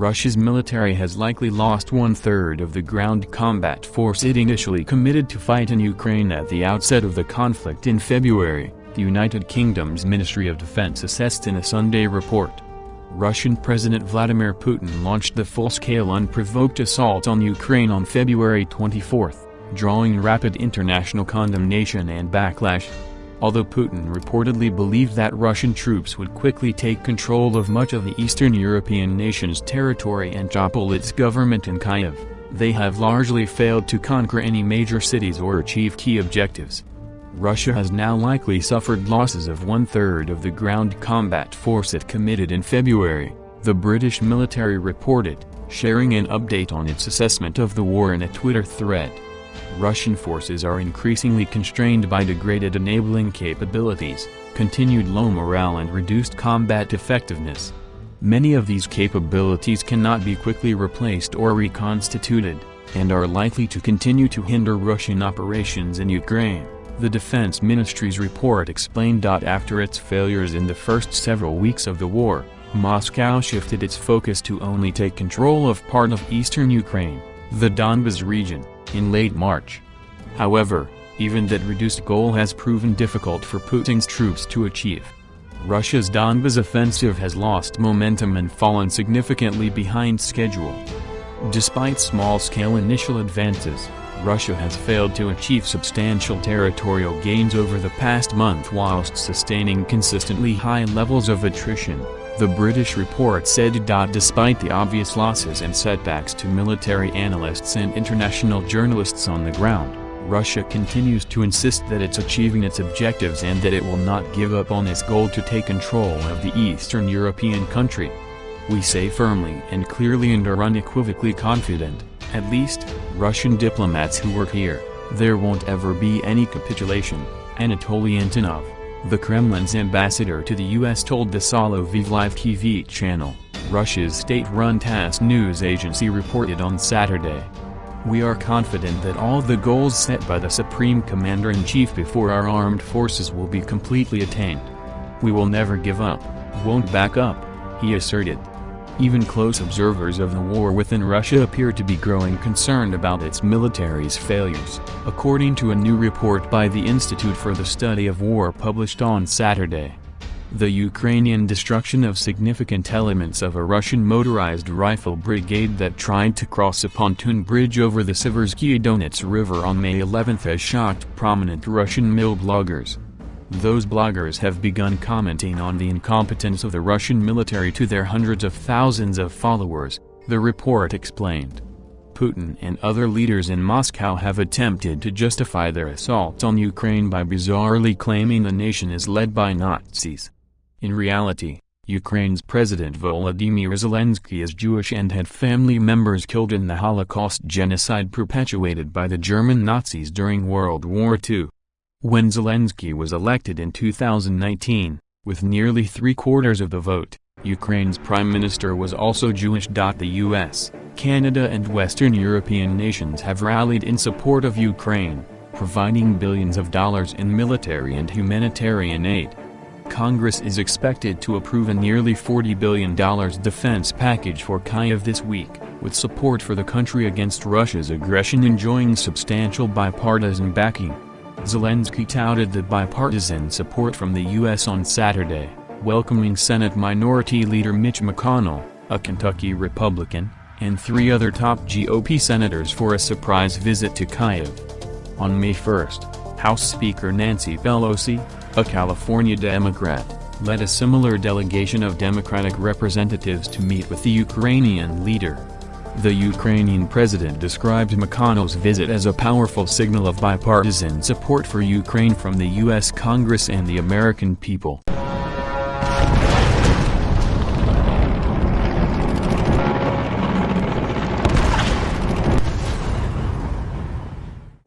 Russia's military has likely lost one-third of the ground combat force it initially committed to fight in Ukraine at the outset of the conflict in February, the United Kingdom's Ministry of Defense assessed in a Sunday report. Russian President Vladimir Putin launched the full-scale unprovoked assault on Ukraine on February 24, drawing rapid international condemnation and backlash. Although Putin reportedly believed that Russian troops would quickly take control of much of the Eastern European nation's territory and topple its government in Kyiv, they have largely failed to conquer any major cities or achieve key objectives. Russia has now likely suffered losses of one-third of the ground combat force it committed in February, the British military reported, sharing an update on its assessment of the war in a Twitter thread. Russian forces are increasingly constrained by degraded enabling capabilities, continued low morale and reduced combat effectiveness. Many of these capabilities cannot be quickly replaced or reconstituted, and are likely to continue to hinder Russian operations in Ukraine, the Defense Ministry's report explained. After its failures in the first several weeks of the war, Moscow shifted its focus to only take control of part of eastern Ukraine, the Donbas region, in late March. However, even that reduced goal has proven difficult for Putin's troops to achieve. Russia's Donbas offensive has lost momentum and fallen significantly behind schedule. Despite small-scale initial advances, Russia has failed to achieve substantial territorial gains over the past month whilst sustaining consistently high levels of attrition, the British report said. Despite the obvious losses and setbacks to military analysts and international journalists on the ground, Russia continues to insist that it's achieving its objectives and that it will not give up on its goal to take control of the Eastern European country. We say firmly and clearly and are unequivocally confident, at least, Russian diplomats who work here, there won't ever be any capitulation, Anatoly Antonov, the Kremlin's ambassador to the U.S. told the Soloviev Live TV channel, Russia's state-run TASS news agency reported on Saturday. We are confident that all the goals set by the Supreme Commander-in-Chief before our armed forces will be completely attained. We will never give up, won't back up, he asserted. Even close observers of the war within Russia appear to be growing concerned about its military's failures, according to a new report by the Institute for the Study of War published on Saturday. The Ukrainian destruction of significant elements of a Russian motorized rifle brigade that tried to cross a pontoon bridge over the Siversky Donets River on May 11 has shocked prominent Russian mil bloggers. Those bloggers have begun commenting on the incompetence of the Russian military to their hundreds of thousands of followers, the report explained. Putin and other leaders in Moscow have attempted to justify their assault on Ukraine by bizarrely claiming the nation is led by Nazis. In reality, Ukraine's President Volodymyr Zelensky is Jewish and had family members killed in the Holocaust genocide perpetuated by the German Nazis during World War II. When Zelensky was elected in 2019, with nearly three-quarters of the vote, Ukraine's prime minister was also Jewish. The US, Canada and Western European nations have rallied in support of Ukraine, providing billions of dollars in military and humanitarian aid. Congress is expected to approve a nearly $40 billion defense package for Kyiv this week, with support for the country against Russia's aggression enjoying substantial bipartisan backing. Zelensky touted the bipartisan support from the U.S. on Saturday, welcoming Senate Minority Leader Mitch McConnell, a Kentucky Republican, and three other top GOP senators for a surprise visit to Kyiv. On May 1, House Speaker Nancy Pelosi, a California Democrat, led a similar delegation of Democratic representatives to meet with the Ukrainian leader. The Ukrainian president described McConnell's visit as a powerful signal of bipartisan support for Ukraine from the U.S. Congress and the American people.